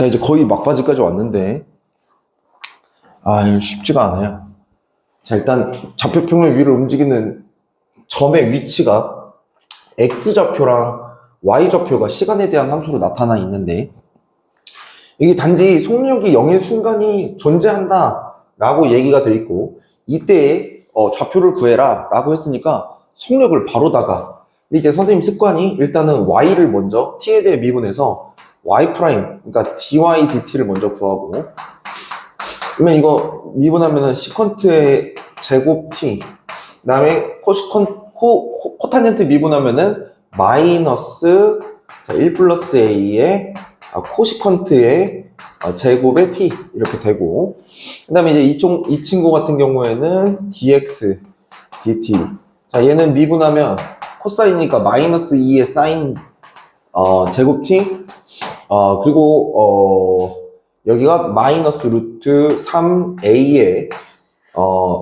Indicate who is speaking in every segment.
Speaker 1: 자, 이제 거의 막바지까지 왔는데, 이거 쉽지가 않아요. 자, 일단 좌표평을 위로 움직이는 점의 위치가 x좌표랑 y좌표가 시간에 대한 함수로 나타나 있는데, 이게 단지 속력이 0일 순간이 존재한다 라고 얘기가 돼 있고, 이때 좌표를 구해라 라고 했으니까 속력을 바로다가, 근데 이제 선생님 습관이 일단은 y를 먼저 t에 대해 미분해서 y 프라임, 그러니까 dy dt를 먼저 구하고, 그러면 이거 미분하면은 시컨트의 제곱 t, 그 다음에 코탄젠트 미분하면은 마이너스 1 플러스 a의 코시컨트의 제곱의 t 이렇게 되고, 그 다음에 이제 이 친구 같은 경우에는 dx dt. 자, 얘는 미분하면 코사인이니까 마이너스 2의 사인 제곱 t, 그리고 여기가 마이너스 루트 3a에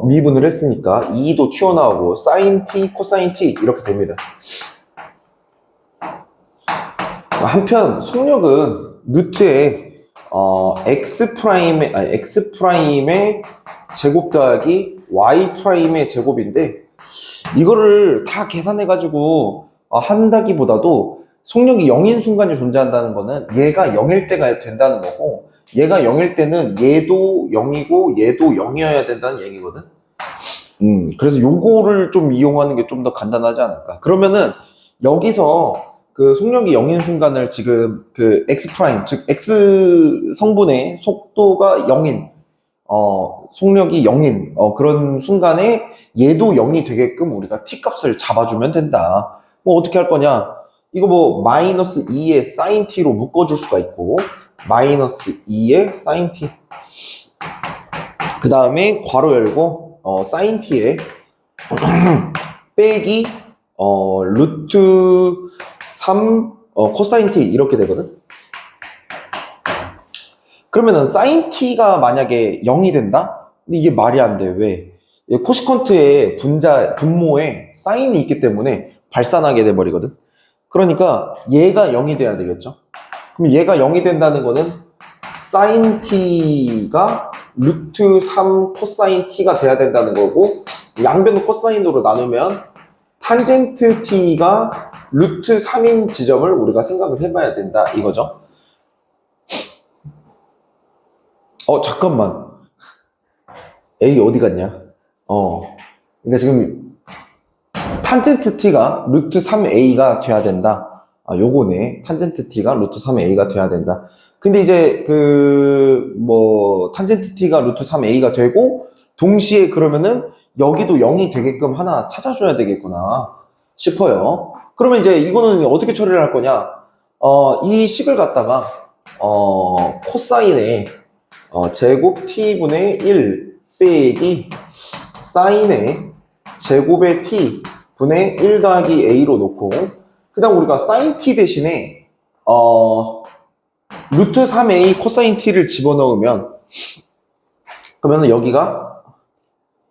Speaker 1: 미분을 했으니까 2도 튀어나오고 사인 t, 코사인 t 이렇게 됩니다. 한편 속력은 루트에 x 프라임의 제곱 더하기 y 프라임의 제곱인데, 이거를 다 계산해 가지고 한다기보다도 속력이 0인 순간이 존재한다는 거는 얘가 0일 때가 된다는 거고, 얘가 0일 때는 얘도 0이고 얘도 0이어야 된다는 얘기거든. 그래서 요거를 좀 이용하는 게 좀 더 간단하지 않을까. 그러면은 여기서 그 속력이 0인 순간을 지금 그 x 프라임, 즉 x 성분의 속도가 0인, 속력이 0인 그런 순간에 얘도 0이 되게끔 우리가 t 값을 잡아주면 된다. 뭐 어떻게 할 거냐? 이거 뭐 마이너스 2의 사인 t로 묶어줄 수가 있고, 마이너스 2의 사인 t, 그 다음에 괄호 열고 사인 t에 빼기 루트 3 코사인 t 이렇게 되거든. 그러면은 사인 t가 만약에 0이 된다? 근데 이게 말이 안 돼. 왜? 코시컨트의 분모에 사인이 있기 때문에 발산하게 돼 버리거든. 그러니까 얘가 0이 돼야 되겠죠. 그럼 얘가 0이 된다는 거는 사인 t가 루트 3 코사인 t가 돼야 된다는 거고, 양변을 코사인으로 나누면 탄젠트 t가 루트 3인 지점을 우리가 생각을 해봐야 된다 이거죠. 잠깐만, A 어디 갔냐? 그러니까 지금 탄젠트 t가 루트 3a가 돼야 된다. 요거네. 탄젠트 t가 루트 3a가 돼야 된다. 근데 이제 탄젠트 t가 루트 3a가 되고, 동시에 그러면은 여기도 0이 되게끔 하나 찾아줘야 되겠구나 싶어요. 그러면 이제 이거는 어떻게 처리를 할 거냐? 이 식을 갖다가 코사인의 제곱 t분의 1 빼기 사인의 제곱의 t 분의 1 더하기 a로 놓고, 그 다음 우리가 사인 t 대신에 루트 3a 코사인 t를 집어넣으면, 그러면 여기가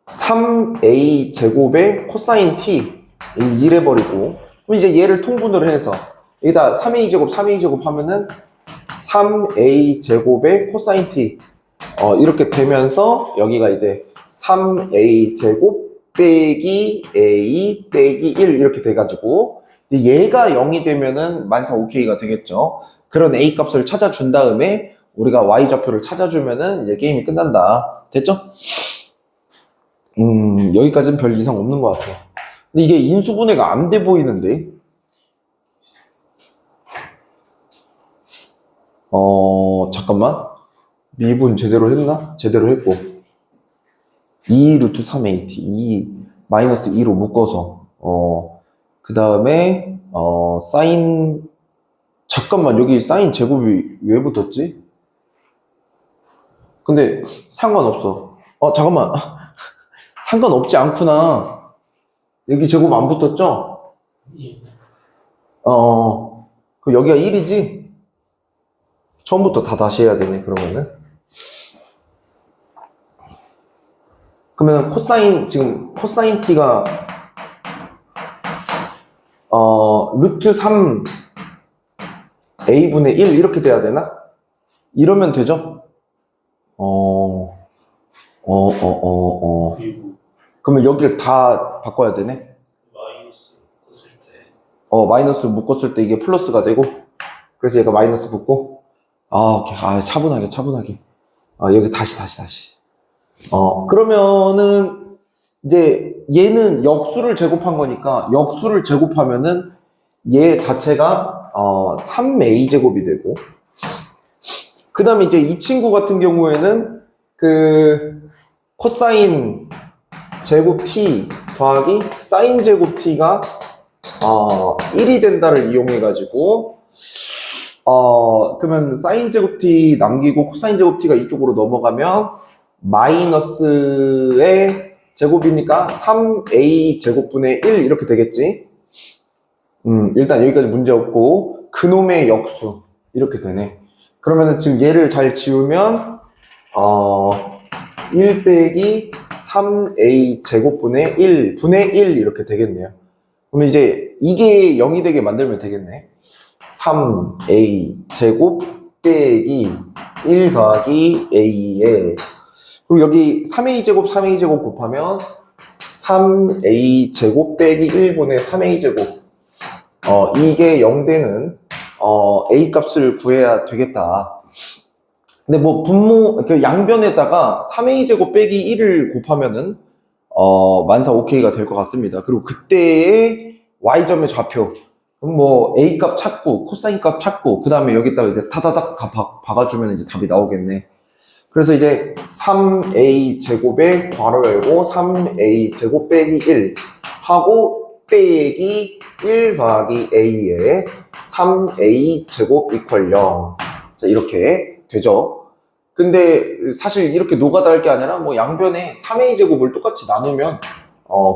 Speaker 1: 3a 제곱의 코사인 t 이래버리고, 그럼 이제 얘를 통분을 해서 여기다 3a 제곱 하면은 3a 제곱의 코사인 t 이렇게 되면서 여기가 이제 3a 제곱 빼기 a 빼기 1 이렇게 돼가지고, 얘가 0이 되면은 만사 OK가 되겠죠. 그런 a 값을 찾아준 다음에 우리가 y 좌표를 찾아주면은 이제 게임이 끝난다. 됐죠? 여기까지는 별 이상 없는 것 같아요. 근데 이게 인수분해가 안 돼 보이는데? 잠깐만. 미분 제대로 했나? 제대로 했고. 2 루트 3at, 2 마이너스 2로 묶어서, 그 다음에, 사인, 잠깐만, 여기 사인 제곱이 왜 붙었지? 근데 상관없어. 잠깐만. 상관없지 않구나. 여기 제곱 안 붙었죠? 그럼 여기가 1이지? 처음부터 다 다시 해야 되네, 그러면은. 그러면 지금 코사인 t가 루트 3 a분의 1 이렇게 돼야 되나? 이러면 되죠?
Speaker 2: 그리고
Speaker 1: 그러면 여기를 다 바꿔야 되네?
Speaker 2: 마이너스 묶었을 때
Speaker 1: 마이너스 묶었을 때 이게 플러스가 되고, 그래서 얘가 마이너스 붙고, 오케이. 차분하게. 여기 다시. 그러면은, 이제 얘는 역수를 제곱한 거니까, 역수를 제곱하면은 얘 자체가, 3a제곱이 되고, 그 다음에 이제 이 친구 같은 경우에는, 코사인 제곱 t 더하기 사인 제곱 t가 1이 된다를 이용해가지고 그러면 사인 제곱 t 남기고 코사인 제곱 t가 이쪽으로 넘어가면 마이너스의 제곱이니까 3a 제곱분의 1 이렇게 되겠지. 일단 여기까지 문제 없고 그놈의 역수 이렇게 되네. 그러면은 지금 얘를 잘 지우면 1 빼기 3a 제곱분의 1 분의 1 이렇게 되겠네요. 그럼 이제 이게 0이 되게 만들면 되겠네. 3a 제곱 빼기 1 더하기 a에, 그리고 여기 3a 제곱 곱하면 3a 제곱 빼기 1분의 3a 제곱, 이게 0 되는 a 값을 구해야 되겠다. 근데 뭐 양변에다가 3a 제곱 빼기 1을 곱하면은 만사 오케이가 될 것 같습니다. 그리고 그때의 y점의 좌표, 그럼 뭐 a 값 찾고 코사인 값 찾고 그 다음에 여기다가 이제 타다닥 다 박아주면 이제 답이 나오겠네. 그래서 이제 3a 제곱에 괄호 열고 3a 제곱 빼기 1 하고 빼기 1 더하기 a에 3a 제곱 이퀄 0. 자, 이렇게 되죠. 근데 사실 이렇게 노가다 할 게 아니라 뭐 양변에 3a 제곱을 똑같이 나누면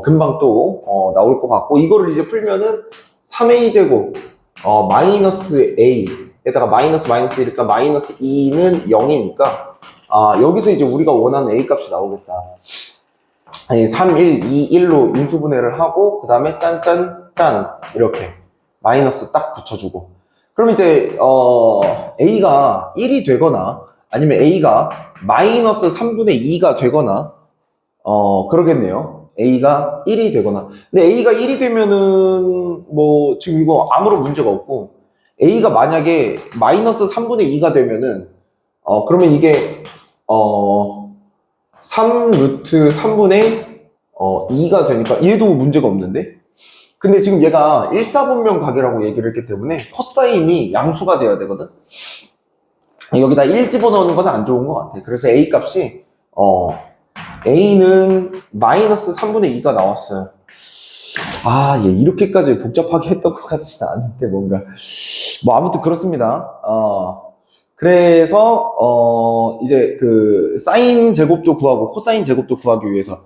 Speaker 1: 금방 또 나올 것 같고, 이거를 이제 풀면은 3a 제곱 마이너스 a에다가 마이너스니까 마이너스 2는 0이니까 여기서 이제 우리가 원하는 a 값이 나오겠다. 아니, 3, 1, 2, 1로 인수분해를 하고 그 다음에 짠 이렇게 마이너스 딱 붙여주고, 그럼 이제 a가 1이 되거나 아니면 a가 마이너스 3분의 2가 되거나 그러겠네요. a가 1이 되거나. 근데 a가 1이 되면은 뭐 지금 이거 아무런 문제가 없고, a가 만약에 마이너스 3분의 2가 되면은 그러면 이게 3루트 3분의 2가 되니까 얘도 문제가 없는데? 근데 지금 얘가 1사분면 가계라고 얘기를 했기 때문에 코사인이 양수가 돼야 되거든? 여기다 1 집어넣는 건 안 좋은 것 같아. 그래서 a 값이 a는 마이너스 3분의 2가 나왔어요. 얘 이렇게까지 복잡하게 했던 것 같지는 않은데 뭔가 뭐 아무튼 그렇습니다. 그래서 이제 사인 제곱도 구하고 코사인 제곱도 구하기 위해서,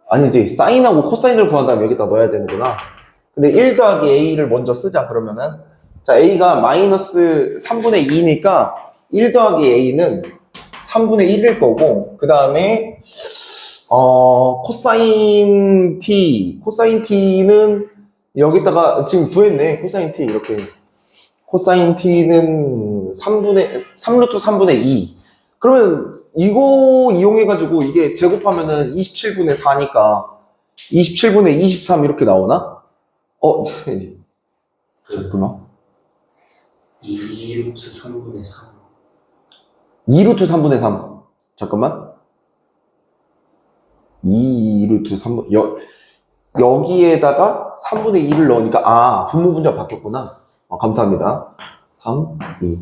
Speaker 1: 아니지, 사인하고 코사인을 구한 다음에 여기다 넣어야 되는구나. 근데 1 더하기 a를 먼저 쓰자. 그러면은 자, a가 마이너스 3분의 2니까 1 더하기 a는 3분의 1일 거고, 그 다음에 코사인 t는 여기다가 지금 구했네. 코사인 t 이렇게. 코사인 t는 3루트 3분의 2. 그러면 이거 이용해가지고 이게 제곱하면은 27분의 4니까 27분의 23 이렇게 나오나? 잠깐만.
Speaker 2: 2루트 3분의 3.
Speaker 1: 2루트 3분의 3. 잠깐만. 2루트 3분, 여기에다가 3분의 2를 넣으니까, 분모 분자 바뀌었구나. 감사합니다. 3, 2.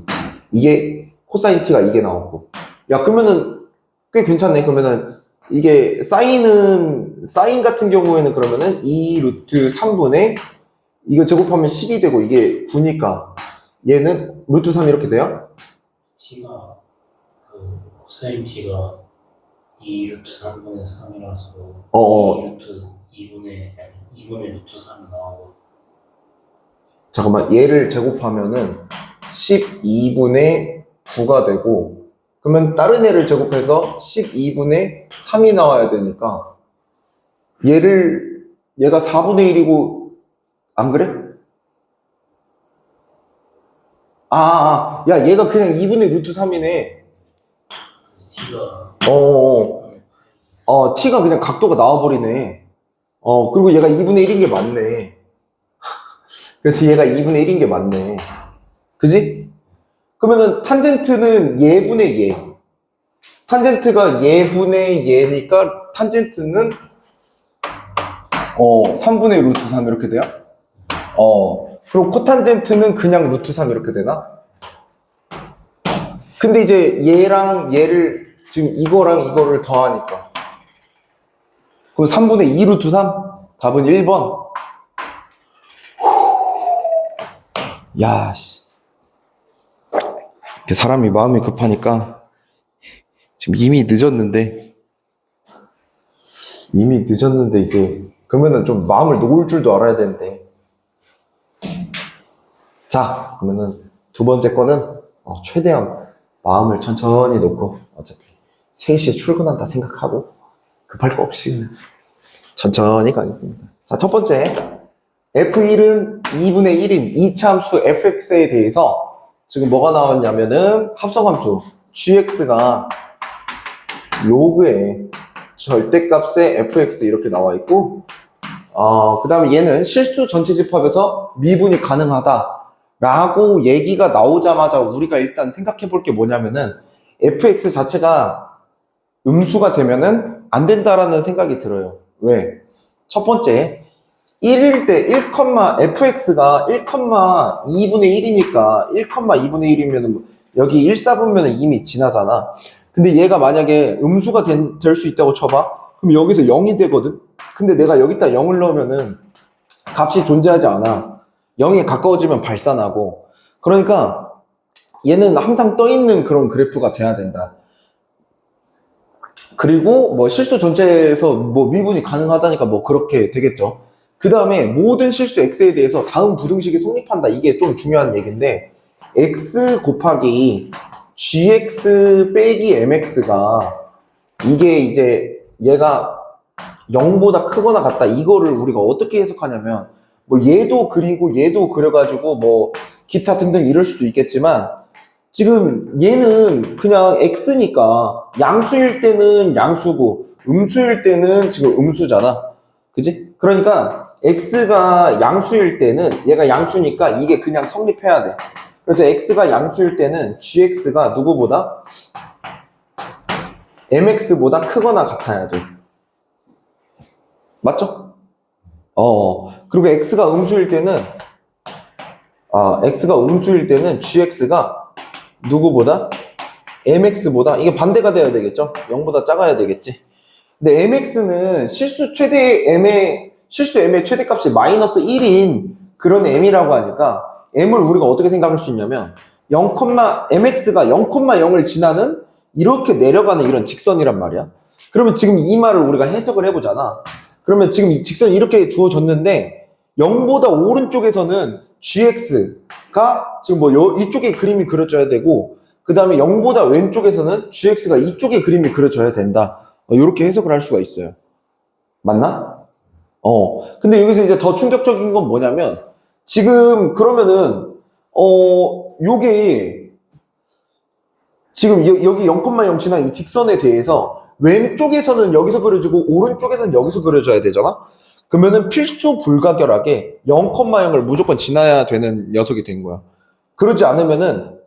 Speaker 1: 이게, 코사인 t가 이게 나왔고. 야, 그러면은, 꽤 괜찮네. 그러면은, 이게, 사인 같은 경우에는 그러면은 2루트 3분의, 이거 제곱하면 10이 되고, 이게 9니까, 얘는 루트 3 이렇게 돼요?
Speaker 2: t가, 코사인 t가 2루트 3분의 3이라서 2분의 루트 3이 나오고.
Speaker 1: 잠깐만, 얘를 제곱하면은 12분의 9가 되고, 그러면 다른 애를 제곱해서 12분의 3이 나와야 되니까 얘가 4분의 1이고, 안 그래? 야, 얘가 그냥 2분의 루트 3이네.
Speaker 2: t가
Speaker 1: t가 그냥 각도가 나와버리네. 그리고 얘가 2분의 1인 게 맞네. 그래서 얘가 2분의 1인 게 맞네. 그지? 그러면은 탄젠트는 얘분의 얘. 탄젠트가 얘분의 얘니까 탄젠트는 3분의 루트 3 이렇게 돼요? 그리고 코탄젠트는 그냥 루트 3 이렇게 되나? 근데 이제 얘랑 얘를 지금 이거랑 이거를 더하니까 그럼 3분의 2 루트 3? 답은 1번. 야, 씨. 사람이 마음이 급하니까 지금 이미 늦었는데 이게 그러면은 좀 마음을 놓을 줄도 알아야 되는데. 자, 그러면은 두 번째 거는 최대한 마음을 천천히 놓고 어차피 3시에 출근한다 생각하고 급할 거 없이 그냥 천천히 가겠습니다. 자, 첫 번째 F1은 2분의 1인 이차함수 fx에 대해서 지금 뭐가 나왔냐면은 합성함수 gx가 로그의 절대값의 fx 이렇게 나와 있고 그 다음에 얘는 실수 전체 집합에서 미분이 가능하다 라고 얘기가 나오자마자 우리가 일단 생각해 볼 게 뭐냐면은 fx 자체가 음수가 되면은 안 된다라는 생각이 들어요. 왜? 첫 번째 1일 때 fx가 1,2분의 1이니까 1,2분의 1이면 여기 1,4분면 이미 지나잖아. 근데 얘가 만약에 음수가 될 수 있다고 쳐봐. 그럼 여기서 0이 되거든. 근데 내가 여기다 0을 넣으면은 값이 존재하지 않아. 0에 가까워지면 발산하고. 그러니까 얘는 항상 떠 있는 그런 그래프가 돼야 된다. 그리고 뭐 실수 전체에서 뭐 미분이 가능하다니까 뭐 그렇게 되겠죠. 그 다음에 모든 실수 x에 대해서 다음 부등식이 성립한다. 이게 좀 중요한 얘기인데 x 곱하기 gx 빼기 mx가 이게 이제 얘가 0보다 크거나 같다. 이거를 우리가 어떻게 해석하냐면 뭐 얘도 그리고 얘도 그려가지고 뭐 기타 등등 이럴 수도 있겠지만 지금 얘는 그냥 x니까 양수일 때는 양수고 음수일 때는 지금 음수잖아. 그지? 그러니까 x가 양수일 때는 얘가 양수니까 이게 그냥 성립해야 돼. 그래서 x가 양수일 때는 gx가 누구보다 mx보다 크거나 같아야 돼. 맞죠? 그리고 x가 음수일 때는 gx가 누구보다 mx보다 이게 반대가 돼야 되겠죠? 0보다 작아야 되겠지. 근데 mx는 실수 m의 최대값이 마이너스 1인 그런 m이라고 하니까 m을 우리가 어떻게 생각할 수 있냐면 mx가 0,0을 지나는 이렇게 내려가는 이런 직선이란 말이야. 그러면 지금 이 말을 우리가 해석을 해보잖아. 그러면 지금 이 직선이 이렇게 주어졌는데 0보다 오른쪽에서는 gx가 지금 뭐 이쪽에 그림이 그려져야 되고 그 다음에 0보다 왼쪽에서는 gx가 이쪽에 그림이 그려져야 된다. 이렇게 해석을 할 수가 있어요. 맞나? 근데 여기서 이제 더 충격적인 건 뭐냐면 지금 그러면은 요게 지금 여기 0,0 지난 이 직선에 대해서 왼쪽에서는 여기서 그려지고 오른쪽에서는 여기서 그려져야 되잖아? 그러면은 필수 불가결하게 0,0을 무조건 지나야 되는 녀석이 된 거야. 그러지 않으면은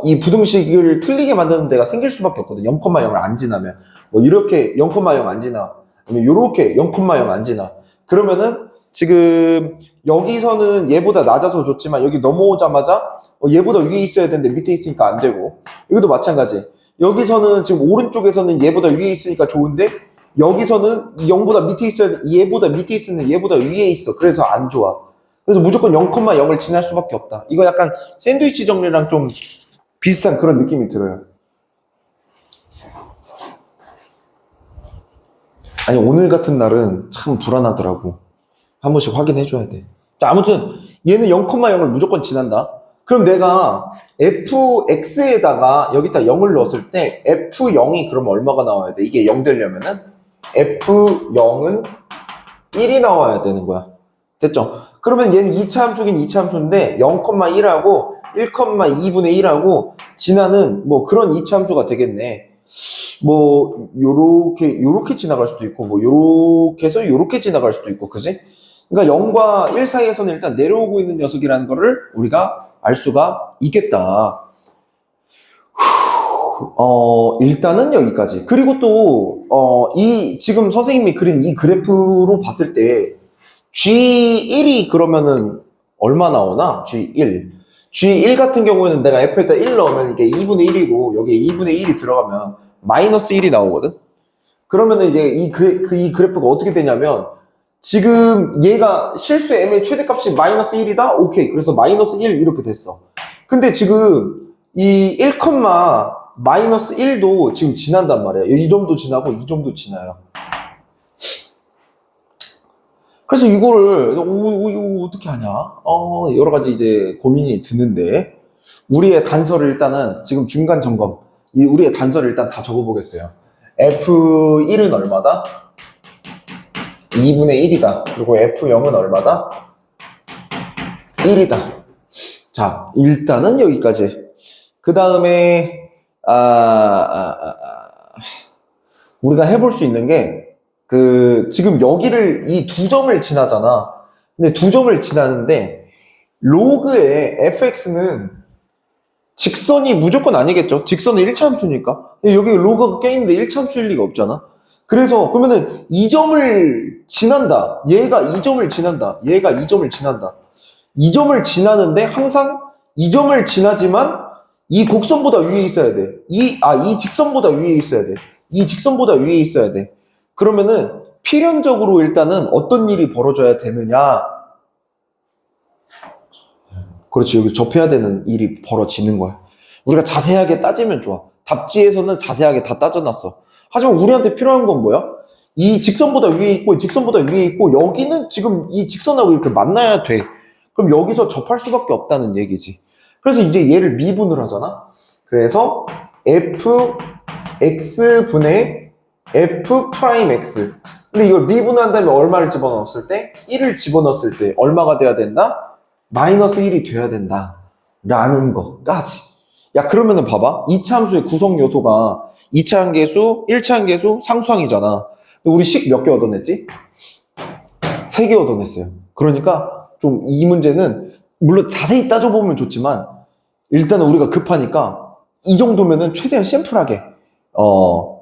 Speaker 1: 이 부등식을 틀리게 만드는 데가 생길 수밖에 없거든. 0,0을 안 지나면 뭐 이렇게 0,0 안 지나 아니면 이렇게 0,0 안 지나 그러면은 지금 여기서는 얘보다 낮아서 좋지만 여기 넘어오자마자 얘보다 위에 있어야 되는데 밑에 있으니까 안 되고 여기도 마찬가지. 여기서는 지금 오른쪽에서는 얘보다 위에 있으니까 좋은데 여기서는 0보다 밑에 있어야 돼. 얘보다 밑에 있으면 얘보다 위에 있어. 그래서 안 좋아. 그래서 무조건 0,0을 지날 수밖에 없다. 이거 약간 샌드위치 정리랑 좀 비슷한 그런 느낌이 들어요. 아니 오늘 같은 날은 참 불안하더라고. 한 번씩 확인해줘야 돼. 자, 아무튼 얘는 0,0을 무조건 지난다. 그럼 내가 fx에다가 여기다 0을 넣었을 때 f0이 그럼 얼마가 나와야 돼? 이게 0 되려면은 f0은 1이 나와야 되는 거야. 됐죠? 그러면 얘는 2차 함수긴 2차 함수인데 0,1하고 1,2분의 1하고 지나는 뭐 그런 이차함수가 되겠네. 뭐 요렇게 지나갈 수도 있고 뭐 요렇게 해서 요렇게 지나갈 수도 있고, 그지? 그러니까 0과 1 사이에서는 일단 내려오고 있는 녀석이라는 거를 우리가 알 수가 있겠다. 일단은 여기까지. 그리고 또, 지금 선생님이 그린 이 그래프로 봤을 때, G1이 그러면은 얼마 나오나? G1. G1 같은 경우에는 내가 F에다 1 넣으면 이게 2분의 1이고, 여기에 2분의 1이 들어가면 마이너스 1이 나오거든? 그러면은 이제 이 그래프가 어떻게 되냐면, 지금 얘가 실수 m의 최대값이 마이너스 1이다? 오케이. 그래서 마이너스 1 이렇게 됐어. 근데 지금 이 1, 마이너스 1도 지금 지난단 말이야. 이 점도 지나고 이 점도 지나요. 그래서 이거를 이거 어떻게 하냐? 여러 가지 이제 고민이 드는데, 우리의 단서를 일단은 지금 중간 점검, 우리의 단서를 일단 다 적어보겠어요. F1은 얼마다? 2분의 1이다. 그리고 F0은 얼마다? 1이다. 자, 일단은 여기까지. 그 다음에 우리가 해볼 수 있는 게, 지금 여기를 이 두 점을 지나잖아. 근데 두 점을 지나는데, 로그의 fx는 직선이 무조건 아니겠죠? 직선은 1차함수니까. 근데 여기 로그가 껴있는데 1차함수일 리가 없잖아. 그래서, 그러면은 이 점을 지난다. 얘가 이 점을 지난다. 얘가 이 점을 지난다. 이 점을 지나는데 항상 이 점을 지나지만 이 곡선보다 위에 있어야 돼. 이 직선보다 위에 있어야 돼. 이 직선보다 위에 있어야 돼. 그러면은 필연적으로 일단은 어떤 일이 벌어져야 되느냐. 그렇지. 여기 접해야 되는 일이 벌어지는 거야. 우리가 자세하게 따지면 좋아. 답지에서는 자세하게 다 따져놨어. 하지만 우리한테 필요한 건 뭐야? 이 직선보다 위에 있고, 직선보다 위에 있고, 여기는 지금 이 직선하고 이렇게 만나야 돼. 그럼 여기서 접할 수밖에 없다는 얘기지. 그래서 이제 얘를 미분을 하잖아. 그래서 fx분의 f'x. 근데 이걸 미분한 다음에 얼마를 집어넣었을 때? 1을 집어넣었을 때 얼마가 돼야 된다? 마이너스 1이 돼야 된다. 라는 것까지. 야, 그러면은 봐봐. 2차 함수의 구성 요소가 2차 한계수, 1차 한계수, 상수항이잖아. 우리 식 몇 개 얻어냈지? 3개 얻어냈어요. 그러니까 좀 이 문제는 물론 자세히 따져보면 좋지만 일단은 우리가 급하니까 이 정도면은 최대한 심플하게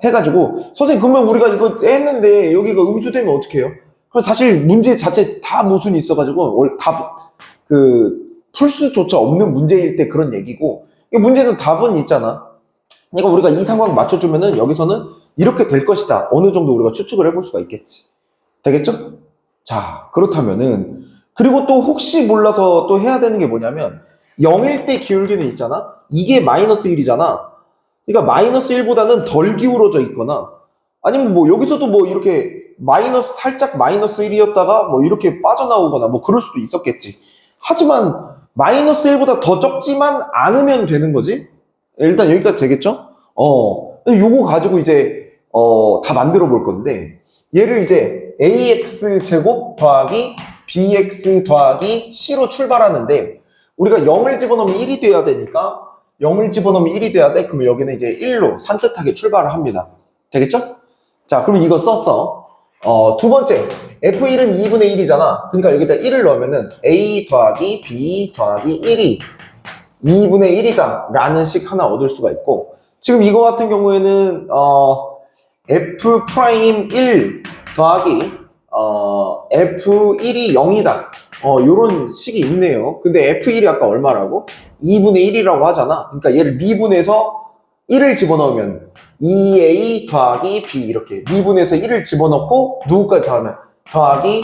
Speaker 1: 해가지고, 선생님 그러면 우리가 이거 했는데 여기가 음수되면 어떻게 해요? 그럼 사실 문제 자체 다 모순이 있어가지고 풀수조차 없는 문제일 때 그런 얘기고, 이 문제는 답은 있잖아. 그러니까 우리가 이 상황 맞춰주면은 여기서는 이렇게 될 것이다. 어느 정도 우리가 추측을 해볼 수가 있겠지. 되겠죠? 자, 그렇다면은, 그리고 또 혹시 몰라서 또 해야 되는 게 뭐냐면, 0일 때 기울기는 있잖아? 이게 마이너스 1이잖아? 그러니까 마이너스 1보다는 덜 기울어져 있거나, 아니면 뭐 여기서도 뭐 이렇게 살짝 마이너스 1이었다가 뭐 이렇게 빠져나오거나 뭐 그럴 수도 있었겠지. 하지만 마이너스 1보다 더 적지만 않으면 되는 거지? 일단 여기까지 되겠죠? 요거 가지고 이제, 다 만들어 볼 건데, 얘를 이제 ax 제곱 더하기 bx 더하기 c로 출발하는데, 우리가 0을 집어넣으면 1이 돼야 되니까 0을 집어넣으면 1이 돼야 돼. 그러면 여기는 이제 1로 산뜻하게 출발을 합니다. 되겠죠? 자, 그럼 이거 썼어. 두 번째, F1은 2분의 1이잖아. 그러니까 여기다 1을 넣으면은 A 더하기 B 더하기 1이 2분의 1이다 라는 식 하나 얻을 수가 있고, 지금 이거 같은 경우에는 F'1 더하기 F1이 0이다. 요런 식이 있네요. 근데 F1이 아까 얼마라고? 2분의 1이라고 하잖아. 그러니까 얘를 미분해서 1을 집어넣으면 2A 더하기 B, 이렇게 미분해서 1을 집어넣고 누구까지 더하면 더하기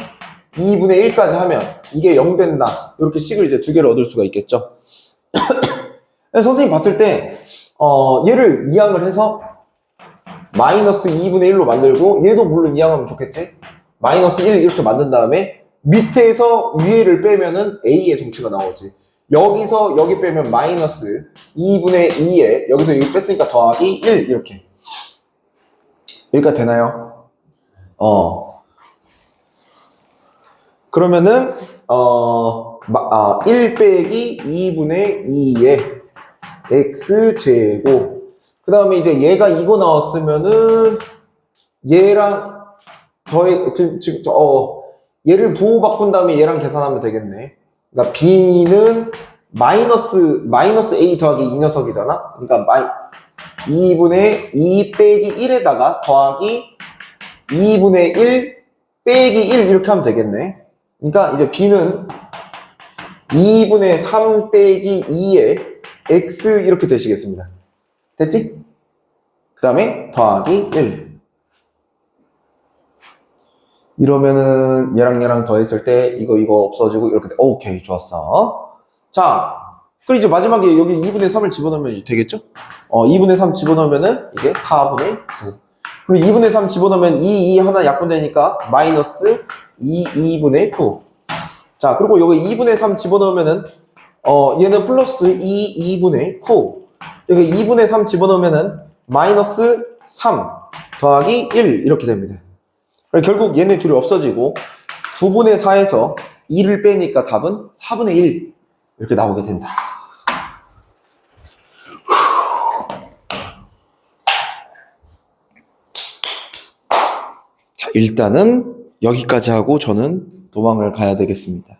Speaker 1: 2분의 1까지 하면 이게 0 된다. 이렇게 식을 이제 두 개를 얻을 수가 있겠죠. 선생님 봤을 때 얘를 이항을 해서 마이너스 2분의 1로 만들고, 얘도 물론 이항하면 좋겠지. 마이너스 1 이렇게 만든 다음에 밑에서 위에를 빼면은 A의 정체가 나오지. 여기서 여기 빼면 마이너스 2분의 2에 여기서 여기 뺐으니까 더하기 1 이렇게. 여기까지 되나요? 그러면은 1 빼기 2분의 2의 x제곱. 그 다음에 이제 얘가 이거 나왔으면은 얘랑 얘를 부호 바꾼 다음에 얘랑 계산하면 되겠네. 그러니까 b는 마이너스 a 더하기 이 녀석이잖아. 그러니까 2분의 2 빼기 1에다가 더하기 2분의 1 빼기 1 이렇게 하면 되겠네. 그러니까 이제 b는 2분의 3 빼기 2의 x 이렇게 되시겠습니다. 됐지? 그 다음에 더하기 1. 이러면은 얘랑 더했을 때 이거 없어지고 이렇게 돼. 오케이, 좋았어. 자, 그리고 이제 마지막에 여기 2분의 3을 집어넣으면 되겠죠? 2분의 3 집어넣으면은 이게 4분의 9. 그리고 2분의 3 집어넣으면 2 하나 약분되니까 마이너스 2분의 9. 자, 그리고 여기 2분의 3 집어넣으면은 얘는 플러스 2분의 9. 여기 2분의 3 집어넣으면은 마이너스 3 더하기 1 이렇게 됩니다. 결국 얘네 둘이 없어지고 9분의 4에서 2를 빼니까 답은 4분의 1 이렇게 나오게 된다. 자, 일단은 여기까지 하고 저는 도망을 가야 되겠습니다.